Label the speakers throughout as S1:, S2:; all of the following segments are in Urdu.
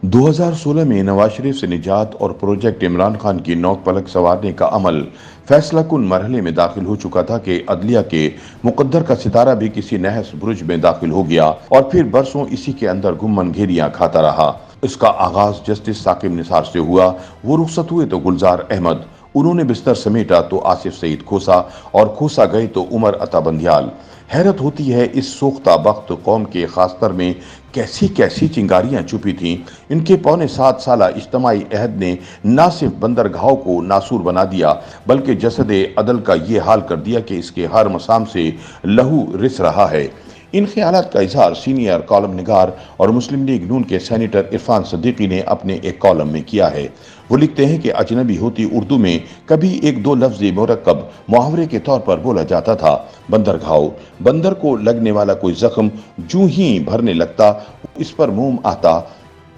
S1: 2016 میں نواز شریف سے نجات اور پروجیکٹ عمران خان کی نوک پلک سنوارنے کا عمل فیصلہ کن مرحلے میں داخل ہو چکا تھا کہ عدلیہ کے مقدر کا ستارہ بھی کسی نحس برج میں داخل ہو گیا اور پھر برسوں اسی کے اندر گمن گھیریاں کھاتا رہا۔ اس کا آغاز جسٹس ثاقب نثار سے ہوا۔ وہ رخصت ہوئے تو گلزار احمد، انہوں نے بستر سمیٹا تو آصف سعید کھوسا، اور کھوسا گئے تو عمر عطا بندیال۔ حیرت ہوتی ہے اس سوختہ بخت قوم کے خاصتر میں کیسی کیسی چنگاریاں چھپی تھیں۔ ان کے پونے 7 سالہ اجتماعی عہد نے نہ صرف بندرگاہوں کو ناسور بنا دیا بلکہ جسد عدل کا یہ حال کر دیا کہ اس کے ہر مسام سے لہو رس رہا ہے۔ ان خیالات کا اظہار سینئر کالم نگار اور مسلم لیگ نون کے سینیٹر عرفان صدیقی نے اپنے ایک کالم میں کیا ہے۔ وہ لکھتے ہیں کہ اجنبی ہوتی اردو میں کبھی ایک دو لفظ مرکب محاورے کے طور پر بولا جاتا تھا۔ بندرگھاؤ، بندر کو لگنے والا کوئی زخم جوں ہی بھرنے لگتا اس پر موم آتا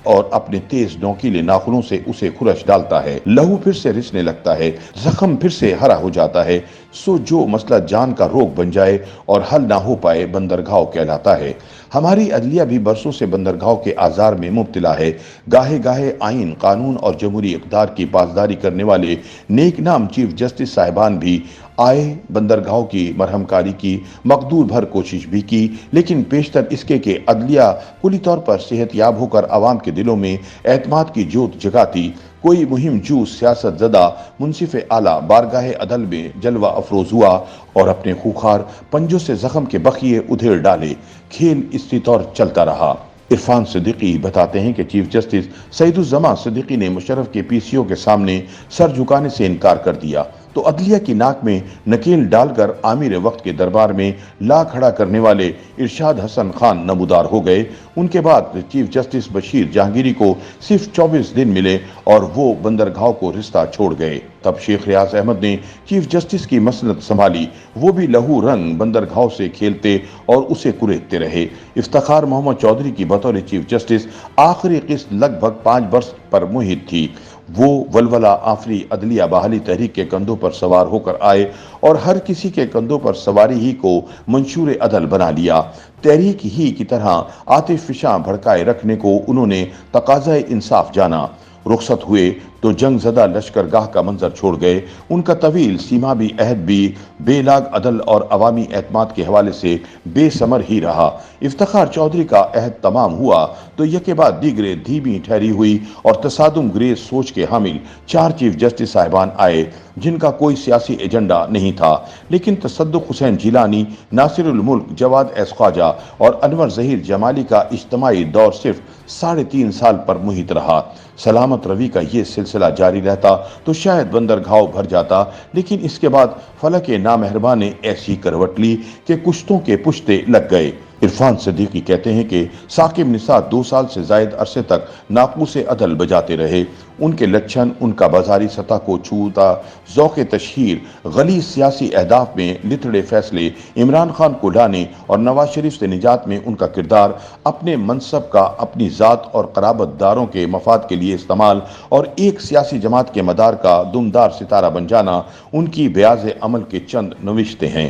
S1: اور اپنے تیز نوکیلے ناخنوں سے اسے خرش ڈالتا ہے، لہو پھر سے رسنے لگتا ہے، زخم پھر سے ہرا ہو جاتا ہے، سو جو مسئلہ جان کا روگ بن جائے اور حل نہ ہو پائے بندرگھاؤ کہلاتا ہے۔ ہماری عدلیہ بھی برسوں سے بندرگاہوں کے آزار میں مبتلا ہے۔ گاہے گاہے آئین، قانون اور جمہوری اقدار کی پاسداری کرنے والے نیک نام چیف جسٹس صاحبان بھی آئے، بندرگاہوں کی مرہم کاری کی مقدور بھر کوشش بھی کی، لیکن پیشتر اس کے کہ عدلیہ کلی طور پر صحت یاب ہو کر عوام کے دلوں میں اعتماد کی جوت جگاتی، کوئی مہم جو سیاست زدہ منصف اعلیٰ بارگاہ عدل میں جلوہ افروز ہوا اور اپنے خوخار پنجوں سے زخم کے بخیے ادھیڑ ڈالے، کھیل اسی طور چلتا رہا۔ عرفان صدیقی بتاتے ہیں کہ چیف جسٹس سعید الزماں صدیقی نے مشرف کے پی سی او کے سامنے سر جھکانے سے انکار کر دیا تو عدلیہ کی ناک میں نکیل ڈال کر عامر وقت کے دربار میں لا کھڑا کرنے والے ارشاد حسن خان نمودار ہو گئے۔ ان کے بعد چیف جسٹس بشیر جہانگیری کو صرف 24 دن ملے اور وہ بندرگاہوں کو رستہ چھوڑ گئے۔ تب شیخ ریاض احمد نے چیف جسٹس کی مسند سنبھالی، وہ بھی لہو رنگ بندرگاہوں سے کھیلتے اور اسے کریدتے رہے۔ افتخار محمد چودھری کی بطور چیف جسٹس آخری قسط لگ بھگ 5 برس پر محیط تھی۔ وہ ولولہ آفری عدلیہ بحالی تحریک کے کندھوں پر سوار ہو کر آئے اور ہر کسی کے کندھوں پر سواری ہی کو منشور عدل بنا لیا۔ تحریک ہی کی طرح عاطف فشاں بھڑکائے رکھنے کو انہوں نے تقاضۂ انصاف جانا۔ رخصت ہوئے تو جنگ زدہ لشکرگاہ کا منظر چھوڑ گئے۔ ان کا طویل سیمابی عہد بھی بے لاگ عدل اور عوامی اعتماد کے حوالے سے بے ثمر ہی رہا۔ افتخار چودھری کا عہد تمام ہوا تو یکے بعد دیگرے دھیمی ٹھہری ہوئی اور تصادم گریز سوچ کے حامل 4 چیف جسٹس صاحبان آئے جن کا کوئی سیاسی ایجنڈا نہیں تھا، لیکن تصدق حسین جیلانی، ناصر الملک جواد ایس خواجہ اور انور ظہیر جمالی کا اجتماعی دور صرف 3.5 سال پر محیط رہا۔ سلامت روی کا یہ سلسلہ جاری رہتا تو شاید بندرگاہوں بھر جاتا، لیکن اس کے بعد فلک نامہربان نے ایسی کروٹ لی کہ کشتوں کے پشتے لگ گئے۔ عرفان صدیقی کہتے ہیں کہ ثاقب نثار 2 سال سے زائد عرصے تک ناقوس عدل بجاتے رہے۔ ان کے لچھن، ان کا بازاری سطح کو چھوتا ذوق تشہیر، غلیظ سیاسی اہداف میں لتڑے فیصلے، عمران خان کو لانے اور نواز شریف سے نجات میں ان کا کردار، اپنے منصب کا اپنی ذات اور قرابت داروں کے مفاد کے لیے استعمال اور ایک سیاسی جماعت کے مدار کا دمدار ستارہ بن جانا ان کی بیاض عمل کے چند نوشتے ہیں۔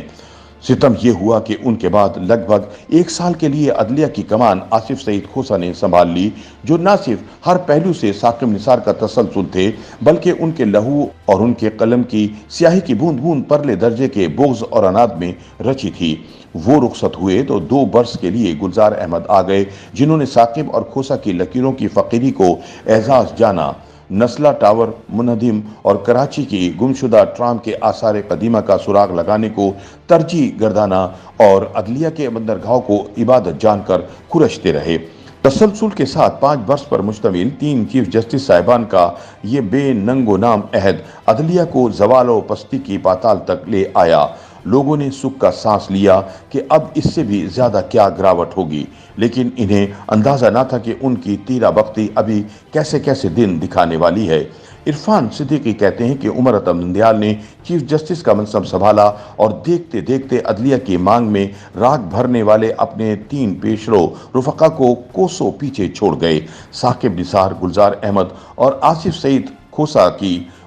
S1: ستم یہ ہوا کہ ان کے بعد لگ بھگ 1 سال کے لیے عدلیہ کی کمان آصف سعید کھوسا نے سنبھال لی، جو نہ صرف ہر پہلو سے ثاقب نثار کا تسلسل تھے بلکہ ان کے لہو اور ان کے قلم کی سیاہی کی بوند بوند پرلے درجے کے بغض اور اناد میں رچی تھی۔ وہ رخصت ہوئے تو 2 برس کے لیے گلزار احمد آ گئے جنہوں نے ثاقب اور کھوسا کی لکیروں کی فقیری کو اعزاز جانا، نسلہ ٹاور منہدم اور کراچی کی گمشدہ ٹرام کے آثار قدیمہ کا سراغ لگانے کو ترجیح گردانا اور عدلیہ کے بندرگاہوں کو عبادت جان کر خرشتے رہے۔ تسلسل کے ساتھ 5 برس پر مشتمل 3 چیف جسٹس صاحبان کا یہ بے ننگ و نام عہد عدلیہ کو زوال و پستی کی پاتال تک لے آیا۔ لوگوں نے سکھ کا سانس لیا کہ اب اس سے بھی زیادہ کیا گراوٹ ہوگی، لیکن انہیں اندازہ نہ تھا کہ ان کی تیرہ بختی ابھی کیسے کیسے دن دکھانے والی ہے۔ عرفان صدیقی کہتے ہیں کہ عمر عطا بندیال نے چیف جسٹس کا منصب سنبھالا اور دیکھتے دیکھتے عدلیہ کی مانگ میں راگ بھرنے والے اپنے 3 پیشرو رفقا کو کوسوں پیچھے چھوڑ گئے۔ ثاقب نثار، گلزار احمد اور آصف سعید کھوسا کی